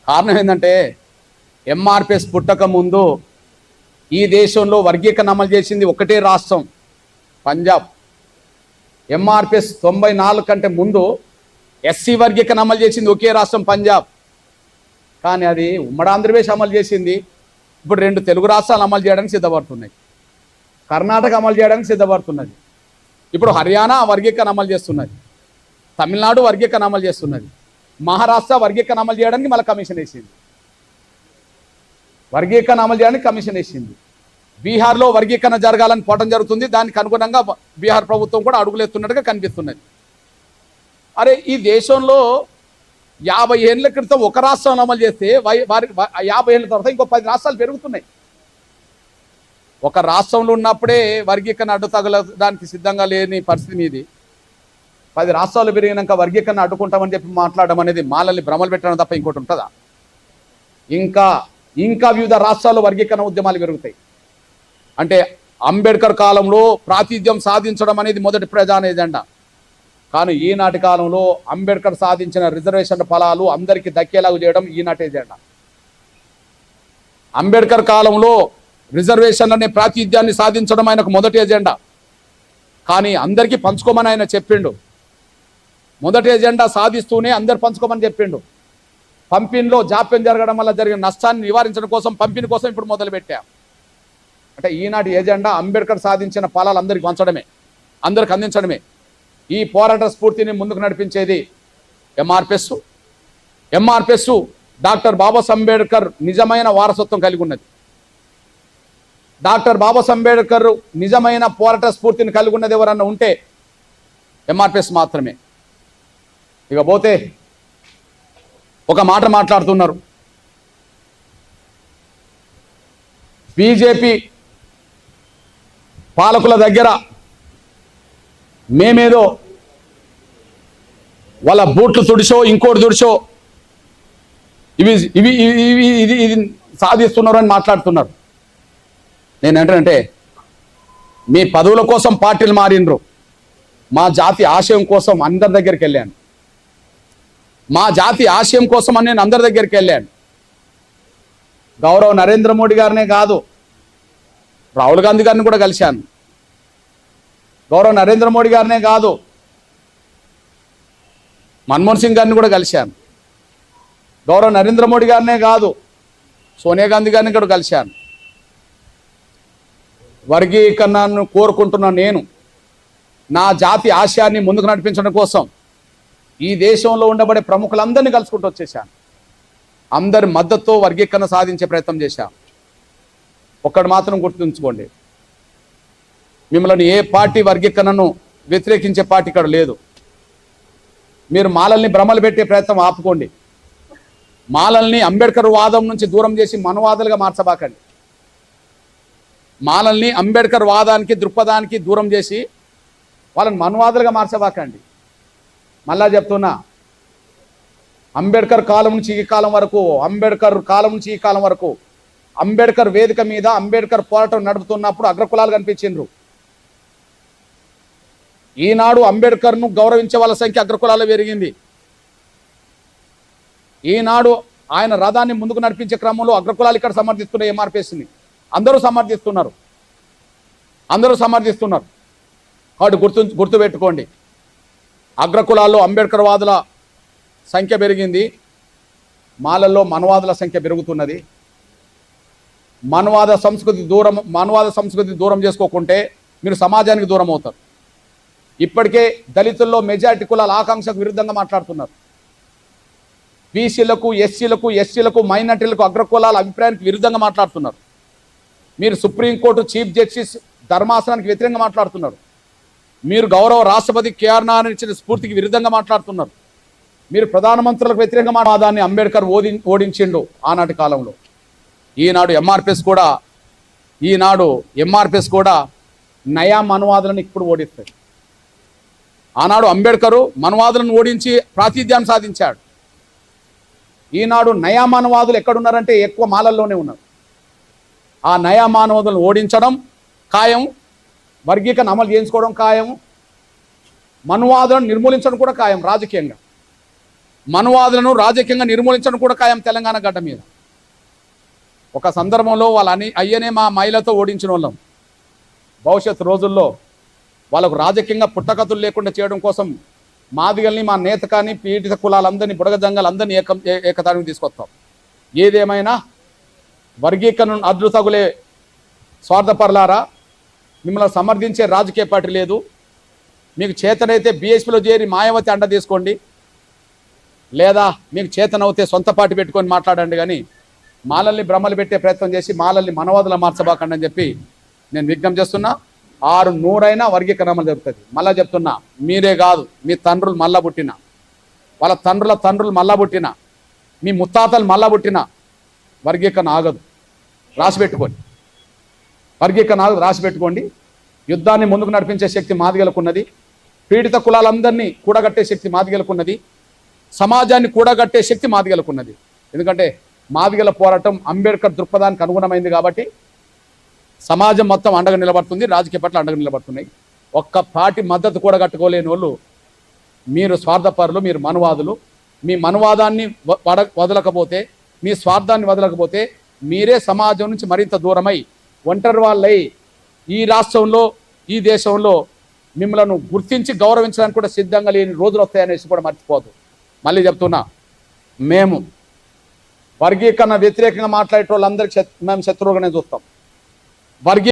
కారణం ఏంటంటే ఎంఆర్పిఎస్ పుట్టక ముందు ఈ దేశంలో వర్గీకరణ అమలు చేసింది ఒకటే రాష్ట్రం, పంజాబ్. ఎంఆర్పిఎస్ 94 కంటే ముందు ఎస్సీ వర్గీకరణ అమలు చేసింది ఒకే రాష్ట్రం, పంజాబ్. కానీ అది ఉమ్మడి ఆంధ్రప్రదేశ్ అమలు చేసింది. ఇప్పుడు 2 తెలుగు రాష్ట్రాలు అమలు చేయడానికి సిద్ధపడుతున్నాయి, కర్ణాటక అమలు చేయడానికి సిద్ధపడుతున్నది, ఇప్పుడు హర్యానా వర్గీకరణ అమలు చేస్తున్నది, తమిళనాడు వర్గీకరణ అమలు చేస్తున్నది, మహారాష్ట్ర వర్గీకరణ అమలు చేయడానికి మళ్ళీ కమిషన్ వేసింది, వర్గీకరణ అమలు చేయడానికి కమిషన్ వేసింది. బీహార్లో వర్గీకరణ జరగాలని పోవటం జరుగుతుంది. దానికి అనుగుణంగా బీహార్ ప్రభుత్వం కూడా అడుగులెత్తున్నట్టుగా కనిపిస్తున్నది. అరే, ఈ దేశంలో 50 ఏళ్ళ క్రితం ఒక రాష్ట్రంలో అమలు చేస్తే 50 ఏళ్ళ తర్వాత ఇంకో 10 రాష్ట్రాలు పెరుగుతున్నాయి. ఒక రాష్ట్రంలో ఉన్నప్పుడే వర్గీకరణ అడ్డు తగలడానికి సిద్ధంగా లేని పరిస్థితి మీది. 10 రాష్ట్రాలు పెరిగినాక వర్గీకరణ అడ్డుకుంటామని చెప్పి మాట్లాడడం అనేది మాలల్ని భ్రమలు పెట్టడం తప్ప ఇంకోటి ఉంటుందా? ఇంకా వివిధ రాష్ట్రాల్లో వర్గీకరణ ఉద్యమాలు పెరుగుతాయి. అంటే అంబేద్కర్ కాలంలో ప్రాతినిధ్యం సాధించడం అనేది మొదటి ప్రధాన ఎజెండా. కానీ ఈనాటి కాలంలో అంబేద్కర్ సాధించిన రిజర్వేషన్ ఫలాలు అందరికీ దక్కేలాగా చేయడం ఈనాటి ఎజెండా. అంబేద్కర్ కాలంలో రిజర్వేషన్ అనే ప్రాతినిధ్యాన్ని సాధించడం ఆయనకు మొదటి ఎజెండా. కానీ అందరికీ పంచుకోమని ఆయన చెప్పిండు. మొదటి ఎజెండా సాధిస్తూనే అందరు పంచుకోమని చెప్పిండు. పంపిణీలో జాప్యం జరగడం వల్ల జరిగిన నష్టాన్ని నివారించడం కోసం పంపిణీ కోసం ఇప్పుడు మొదలుపెట్టాం. అంటే ఈనాటి ఎజెండా అంబేద్కర్ సాధించిన ఫలాలు అందరికి పంచడమే, అందరికి అందించడమే. ఈ పోరాట స్ఫూర్తిని ముందుకు నడిపించేది ఎంఆర్పిఎస్ డాక్టర్ బాబాసాహెబ్ అంబేద్కర్ నిజమైన వారసత్వం కలిగి ఉన్నది. డాక్టర్ బాబాసాహెబ్ అంబేద్కర్ నిజమైన పోరాట స్ఫూర్తిని కలిగి ఉన్నది ఎవరన్నా ఉంటే ఎంఆర్పిఎస్ మాత్రమే. ఇకపోతే ఒక మాట మాట్లాడుతున్నారు, బీజేపీ పాలకుల దగ్గర మేమేదో వాళ్ళ బూట్లు తుడిచో ఇంకోటి తుడిచో ఇది సాధిస్తున్నారు అని మాట్లాడుతున్నారు. నేనేంటంటే, మీ పదవుల కోసం పార్టీలు మారినరు, మా జాతి ఆశయం కోసం అందరి దగ్గరికి వెళ్ళాను. మా జాతి ఆశయం కోసం అని నేను అందరి దగ్గరికి వెళ్ళాను. గౌరవ నరేంద్ర మోడీ గారినే కాదు, రాహుల్ గాంధీ గారిని కూడా కలిశాను. గౌరవ నరేంద్ర మోడీ గారినే కాదు, మన్మోహన్ సింగ్ గారిని కూడా కలిశాను. గౌరవ నరేంద్ర మోడీ గారినే కాదు, సోనియా గాంధీ గారిని కూడా కలిశాను. వర్గీకరణను కోరుకుంటున్న నేను నా జాతి ఆశయాన్ని ముందుకు నడిపించడం కోసం ఈ దేశంలో ఉండబడే ప్రముఖులందరినీ కలుసుకుంటూ వచ్చేసాను. అందరి మద్దతుతో వర్గీకరణ సాధించే ప్రయత్నం చేశాను. ఒక్కడు మాత్రం గుర్తుంచుకోండి, మిమ్మల్ని ఏ పార్టీ వర్గీకరణను వ్యతిరేకించే పార్టీ ఇక్కడ లేదు. మీరు మాలల్ని భ్రమలు పెట్టే ప్రయత్నం ఆపుకోండి. మాలల్ని అంబేద్కర్ వాదం నుంచి దూరం చేసి మనవాదులుగా మార్చబాకండి. మాలల్ని అంబేద్కర్ వాదానికి దృక్పథానికి దూరం చేసి వాళ్ళని మనవాదులుగా మార్చబాకండి. మళ్ళా చెప్తున్నా, అంబేద్కర్ కాలం నుంచి ఈ కాలం వరకు, అంబేద్కర్ కాలం నుంచి ఈ కాలం వరకు అంబేద్కర్ వేదిక మీద అంబేద్కర్ పోరాటం నడుపుతున్నప్పుడు అగ్రకులాలు కనిపించిండ్రు. ఈనాడు అంబేద్కర్ను గౌరవించే వాళ్ళ సంఖ్య అగ్రకులాల్లో పెరిగింది. ఈనాడు ఆయన రథాన్ని ముందుకు నడిపించే క్రమంలో అగ్రకులాలు ఇక్కడ సమర్థిస్తున్నాయి. ఎంఆర్పిఎస్ని అందరూ సమర్థిస్తున్నారు. కాబట్టి గుర్తుపెట్టుకోండి, అగ్రకులాల్లో అంబేద్కర్ వాదుల సంఖ్య పెరిగింది, మాలల్లో మనవాదుల సంఖ్య పెరుగుతున్నది. మనవాద సంస్కృతి దూరం చేసుకోకుంటే మీరు సమాజానికి దూరం అవుతారు. ఇప్పటికే దళితుల్లో మెజారిటీ కులాల ఆకాంక్షకు విరుద్ధంగా మాట్లాడుతున్నారు. బీసీలకు, ఎస్సీలకు, మైనార్టీలకు, అగ్రకులాల అభిప్రాయానికి విరుద్ధంగా మాట్లాడుతున్నారు. మీరు సుప్రీంకోర్టు చీఫ్ జస్టిస్ ధర్మాసనానికి వ్యతిరేకంగా మాట్లాడుతున్నారు. మీరు గౌరవ రాష్ట్రపతి కేఆర్ నారాయణ ఇచ్చిన స్ఫూర్తికి విరుద్ధంగా మాట్లాడుతున్నారు. మీరు ప్రధానమంత్రులకు వ్యతిరేకంగా మాట్లాడాన్ని అంబేద్కర్ ఓడించిండు ఆనాటి కాలంలో. ఈనాడు ఎంఆర్పిఎస్ కూడా నయా మనువాదులను ఇప్పుడు ఓడిస్తాడు. ఆనాడు అంబేద్కరు మనువాదులను ఓడించి ప్రాతినిధ్యాన్ని సాధించాడు. ఈనాడు నయా మానవాదులు ఎక్కడున్నారంటే ఎక్కువ మాలల్లోనే ఉన్నారు. ఆ నయా మానవాదులను ఓడించడం ఖాయం, వర్గీకరణ అమలు చేయించుకోవడం ఖాయం, మనువాదులను నిర్మూలించడం కూడా ఖాయం రాజకీయంగా. మనువాదులను రాజకీయంగా నిర్మూలించడం కూడా ఖాయం తెలంగాణ గడ్డ మీద. ఒక సందర్భంలో అయ్యనే మా మహిళతో ఓడించిన వాళ్ళం. భవిష్యత్తు రోజుల్లో వాళ్ళకు రాజకీయంగా పుట్టకతులు లేకుండా చేయడం కోసం మాదిగల్ని, మా నేత కానీ, పీడిత కులాలందరినీ, బుడగజంగాలందరినీ ఏకతానికి తీసుకొస్తాం. ఏదేమైనా వర్గీకరణ అడ్డు తగులే స్వార్థపరులారా, మిమ్మల్ని సమర్థించే రాజకీయ పార్టీ లేదు. మీకు చేతనైతే బీఎస్పీలో చేరి మాయావతి అండ తీసుకోండి, లేదా మీకు చేతనవుతే సొంత పార్టీ పెట్టుకొని మాట్లాడండి. కానీ మాలల్ని భ్రమలు పెట్టే ప్రయత్నం చేసి మాలల్ని మనవాదుల మార్చబాకండి అని చెప్పి నేను విజ్ఞప్తి చేస్తున్నా. 600 వర్గీకరణ జరుగుతుంది. మళ్ళా చెప్తున్నా, మీరే కాదు, మీ తండ్రులు మళ్ళా పుట్టిన, వాళ్ళ తండ్రులు మళ్ళా పుట్టిన, మీ ముత్తాతలు మళ్ళా పుట్టిన వర్గీకరణ ఆగదు. రాసిపెట్టుకోండి, వర్గీకరణ ఆగదు, రాసిపెట్టుకోండి. యుద్ధాన్ని ముందుకు నడిపించే శక్తి మాదిగలకున్నది. పీడిత కులాలందరినీ కూడగట్టే శక్తి మాదిగలకున్నది. సమాజాన్ని కూడగట్టే శక్తి మాదిగలకున్నది. ఎందుకంటే మాదిగల పోరాటం అంబేద్కర్ దృక్పథానికి అనుగుణమైంది కాబట్టి సమాజం మొత్తం అండగా నిలబడుతుంది, రాజకీయ పట్ల అండగా నిలబడుతున్నాయి. ఒక్క పార్టీ మద్దతు కూడా కట్టుకోలేని వాళ్ళు మీరు స్వార్థపరులు, మీరు మనువాదులు. మీ మనువాదాన్ని వదలకపోతే, మీ స్వార్థాన్ని వదలకపోతే మీరే సమాజం నుంచి మరింత దూరమై ఒంటరి వాళ్ళై ఈ రాష్ట్రంలో, ఈ దేశంలో మిమ్మల్ని గుర్తించి గౌరవించడానికి కూడా సిద్ధంగా లేని రోజులు వస్తాయనేసి కూడా మర్చిపోదు. మళ్ళీ చెప్తున్నా, మేము వర్గీకరణ వ్యతిరేకంగా మాట్లాడే వాళ్ళందరికీ మేము శత్రువుగానే చూస్తాం. వర్గీ